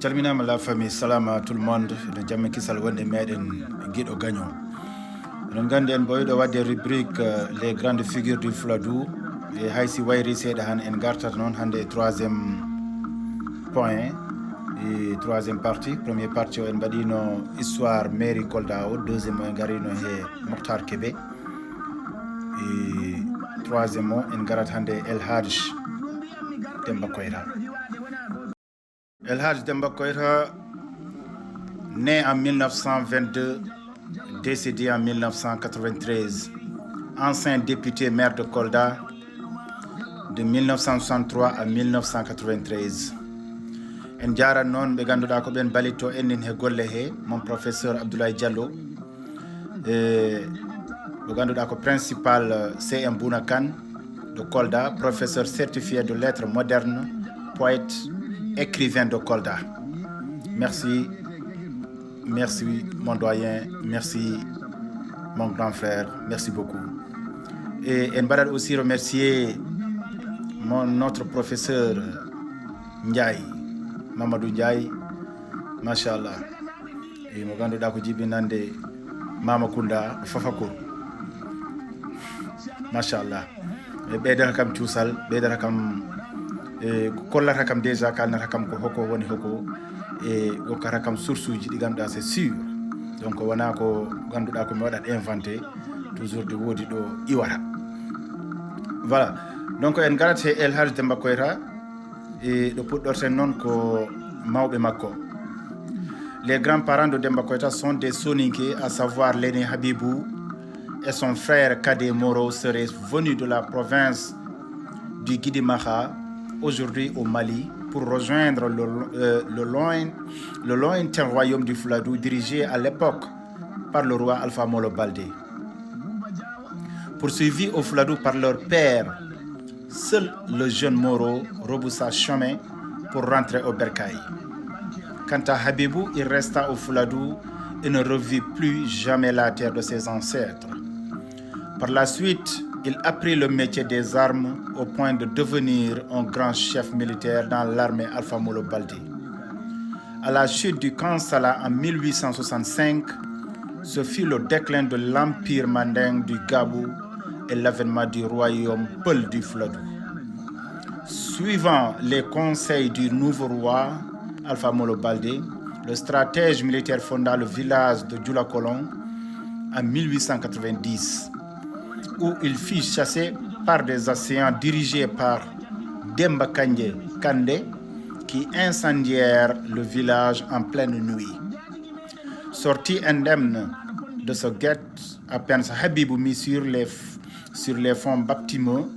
Calminama la famille, salam à tout le monde. Le jamme kisal wonde meden guido gagnon. Non gande en boydo wadde rubrique les grandes figures du Fouladou et haysi wayri seeda han en gartat non hande troisième point et troisième partie. Première partie en badino histoire mairie Kolda o, deuxième en garino he Mokhtar Kébé et troisième en garat hande El Hadj Demba Koïta. El Hadj Demba Koïta, né en 1922, décédé en 1993, ancien député maire de Kolda de 1963 à 1993. En jara non be ganduda ko ben balito ennen he golle he mon professeur Abdoulaye Diallo e be ganduda ko principal CM Bouna Kane de Kolda, professeur certifié de lettres modernes, poète, écrivain de Kolda. Merci mon doyen, merci mon grand frère, merci beaucoup. Et en badal aussi remercier notre professeur Ndiaye, Mamadou Ndiaye, machallah. Et mo ganduda ko jibinande Mama Kunda Fafakour, machallah. E ɓeydata kam cuusal, ɓeydata kam kollata kam déjà kalnata kam ko hoko woni hoko e wokkata kam source uji ɗi ganduɗa c'est sûr. Donc wona ko ganduɗa ko mi waɗat inventé, toujours de woodi ɗo iwata. Voilà, donc en garat he El Hadj Demba Koïta e ɗo puɗɗorten noon ko mawɓe makko. Les grands-parents de Demba Koïta sont des Soninké, à savoir l'aîné Habibou et son frère cadet Moro seraient venus de la province du Guidimaha, aujourd'hui au Mali, pour rejoindre le lointain royaume du Fouladou, dirigé à l'époque par le roi Alpha Molo Baldé. Poursuivis au Fouladou par leur père, seul le jeune Moro rebroussa chemin pour rentrer au Bercail. Quant à Habibou, il resta au Fouladou et ne revit plus jamais la terre de ses ancêtres. Par la suite, il apprit le métier des armes au point de devenir un grand chef militaire dans l'armée Alpha Molo Baldé. À la chute du Kansala en 1865, ce fut le déclin de l'empire manding du Gabou et l'avènement du royaume Peul du Fouladou. Suivant les conseils du nouveau roi Alpha Molo Baldé, le stratège militaire fonda le village de Djoulakolon en 1890. Où il fut chassé par des assaillants dirigés par Demba Kandé qui incendièrent le village en pleine nuit. Sorti indemne de ce guet, à peine Habibou mis sur les fonds baptismaux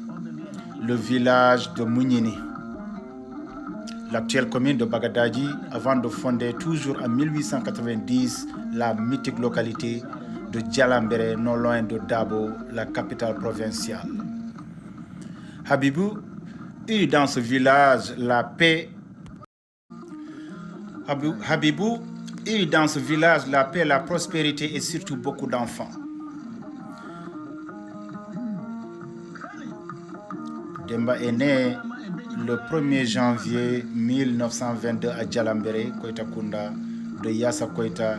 le village de Mounieni, l'actuelle commune de Bagadadji, avant de fonder toujours en 1890 la mythique localité de Djalambéré, non loin de Dabo, la capitale provinciale. Habibou eut dans ce village la paix. Habibou eut dans ce village la paix, la prospérité et surtout beaucoup d'enfants. Demba est né le 1er janvier 1922 à Djalambéré, Koïta Kunda, de Yassa Koïta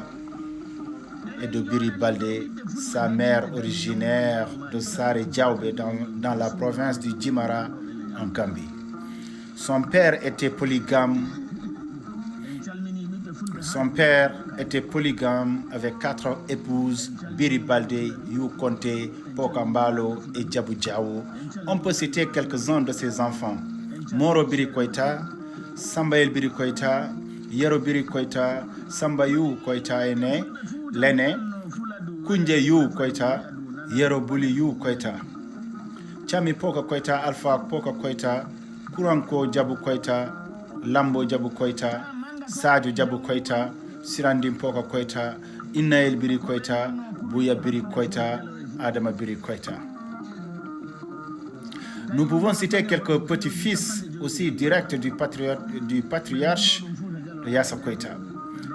et de Biri Baldé, sa mère originaire de Sare Diaoubé dans la province du Djimara en Gambie. Son père était polygame. Avec 4 épouses, Biri Baldé, You Konté, Pokambalo et Djabou Diawo. On peut citer quelques-uns de ses enfants. Moro Biri Koïta, Sambael Biri Koïta, Yero Biri Koïta, Sambayou Koïta est né, l'aîné, Koundje Yu Koïta, Yero Bouli Yu Koïta, Chami Poka Koïta, Alpha Poka Koïta, Kuranko Djabou Koïta, Lambo Djabou Koïta, Sadio Djabou Koïta, Sirandim Poka Koïta, Inaël Biri Koïta, Bouya Biri Koïta, Adama Biri Koïta. Nous pouvons citer quelques petits-fils aussi directs du patriarche de Yassa Koïta.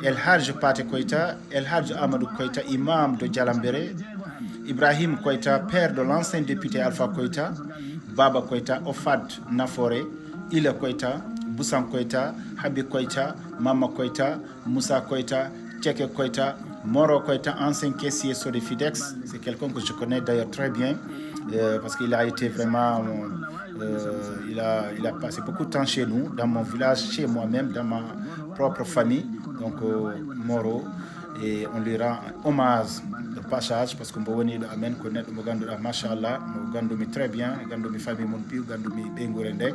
El Hadj Pate Koïta, El Hadj Amadou Koïta, imam de Djalambéré, Ibrahim Koïta, père de l'ancien député Alpha Koïta, Baba Koïta, Ofad Naforé, Ila Koïta, Boussan Koita, Habib Koita, Mama Koita, Moussa Koita, Tcheke Koita, Moro Koita, ancien caissier sur les FIDEX. C'est quelqu'un que je connais d'ailleurs très bien parce qu'il a été vraiment... il a passé beaucoup de temps chez nous, dans mon village, chez moi-même, dans ma propre famille. Donc Moro, et on lui rend hommage de passage parce que Mbowani de Amen connaît le Mogando de Machallah, Mogando mi très bien, Mogando mi famille mon piou, Mogando mi Bengorende.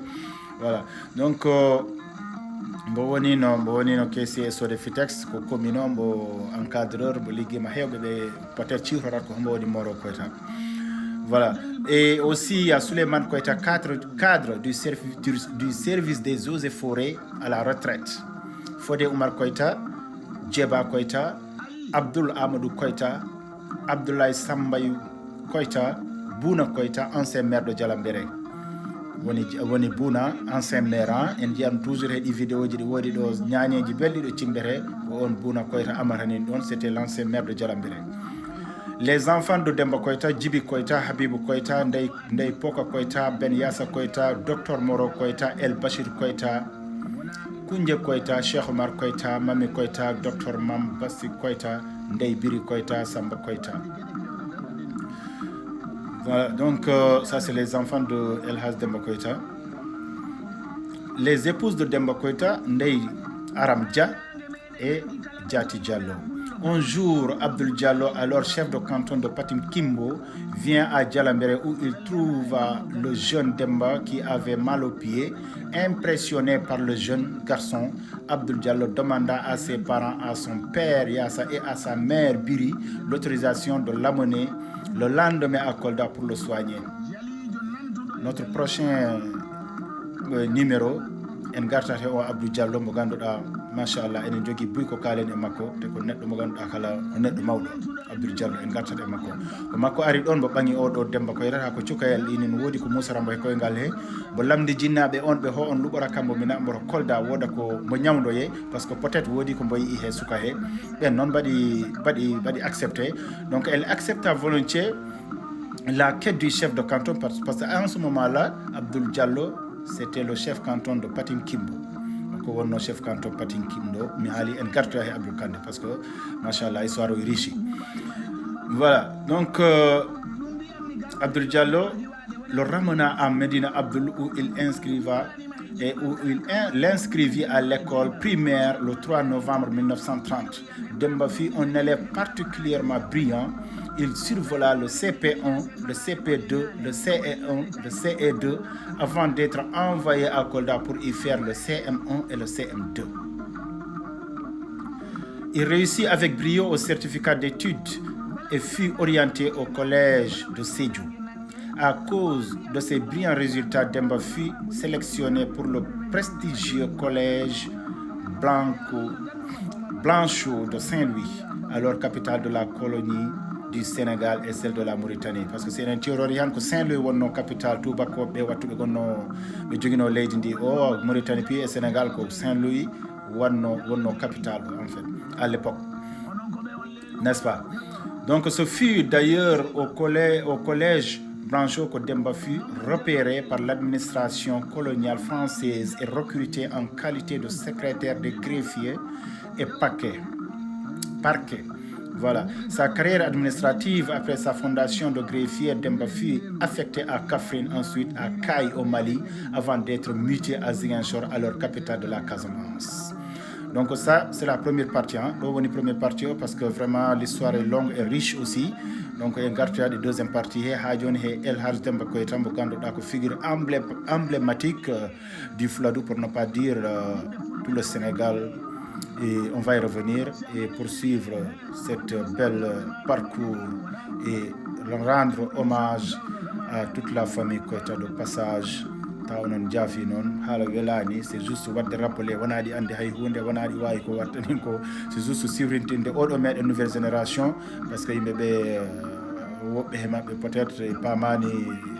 Voilà. Donc Mbowani no kesi so de Fitex ko komino mbo encadreur bo ligue ma hewbe be peut-être ci horat ko Mbowani Moro Koita. Voilà. Et aussi, il y a Souleymane Koita, cadre du service des eaux et forêts à la retraite. Fodé Oumar Koita, Djeba Koita, Abdul Amadou Koita, Abdoulaye Sambayou Koita, Bouna Koita, ancien maire de Djalambere. Woni Bouna, ancien maire, en diam toujours des vidéos de wodi do ñañeji belli do cimbere on Bouna Koita amarani don, c'était l'ancien maire de Djalambere. Les enfants de Demba Koita, Djibi Koita, Habibou Koita, Ndey Poka Koita, Ben Yassa Koita, Dr Moro Koita, El Bachir Koita, Koundje Koita, Cheikh Omar Koita, Mami Koita, Dr Mam Bassi Koita, Ndey Biri Koita, Samba Koita. Voilà, donc ça c'est les enfants de El Hadj Demba Koita. Les épouses de Demba Koita, Ndey Aram Dia et Diati Diallo. Un jour, Abdul Diallo, alors chef de canton de Patim Kimbo, vient à Djalambere où il trouve le jeune Demba qui avait mal aux pieds. Impressionné par le jeune garçon, Abdul Diallo demanda à ses parents, à son père Yassa et à sa mère Biri, l'autorisation de l'amener le lendemain à Kolda pour le soigner. Notre prochain numéro, en gartate o Abdou Diallo mo ganduɗa machallah enen jogui buy ko kalen e makko te ko neɗɗo mo ganduɗa kala neɗɗo mawɗo Abdou Diallo en gartate e makko ko makko ari ɗon mo ɓangi oɗo Demba Koita ha ko cukayel ɗinin wodi ko Moussa Rambo e koyngal he mo lamdi jinnaɓe on ɓe ho on luɓora kambo mi namboto Kolda woda ko mo ñamdoye par ce que peut être wodi ko mboyi he suka he ɓen noon baɗi accepté. Donc elle accepta volontiers la quête du chef de canton parce qu'à ce moment là Abdou Diallo c'était le chef canton de Patim Kimbo. Ko wonno chef canton Patim Kimbo mi haali en garto he Abdou Kande parce que machallah histoire est riche. Voilà, donc Abdou Diallo le ramena à Medina Abdoul où il l'inscrivit à l'école primaire le 3 novembre 1930. Demba fut un élève particulièrement brillant. Il survola le CP1, le CP2, le CE1, le CE2 avant d'être envoyé à Kolda pour y faire le CM1 et le CM2. Il réussit avec brio au certificat d'études et fut orienté au collège de Sédhiou. À cause de ses brillants résultats, Demba fut sélectionné pour le prestigieux collège Blanchot de Saint-Louis, alors capitale de la colonie du Sénégal et celle de la Mauritanie. Parce que c'est un théorie que Saint-Louis wonno capitale tout bako be wattuɓe gonno ɓe jogino leydi ndi o Mauritanie puis et Sénégal ko Saint-Louis wonno capitale en fait à l'époque, n'est-ce pas? Donc ce fut d'ailleurs au collège Blanchot que Demba fut repéré par l'administration coloniale française et recruté en qualité de secrétaire de greffier et parquet. Voilà. Sa carrière administrative après sa fondation de greffier, Demba fut affecté à Kaffrine, ensuite à Kaï au Mali, avant d'être muté à Ziguinchor, alors capitale de la Casamance. Donc ça, c'est la première partie. Première partie parce que vraiment l'histoire est longue et riche aussi. Donc il y a la deuxième partie. El Hadj Demba Koita, figure emblématique du Fouladou, pour ne pas dire tout le Sénégal. Et on va y revenir et poursuivre cette belle parcours et rendre hommage à toute la famille Koita de passage. C'est juste wadde rappeler wonadi ande hay hunde wonadi wawi ko wattanin ko c'est juste siwrintinde oɗo meɗen nouvelle génération parce que yimɓeɓe woɓɓe he maɓɓe peut-être pamani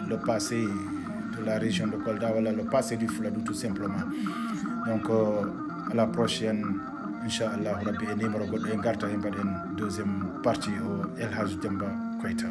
le passé de la région de Kolda wala le passé du Fouladou tout simplement. Donc à la prochaine inchallah rabbi e numéro goɗɗo e garta e mbaɗen deuxième partie au El Hadj Demba Koita.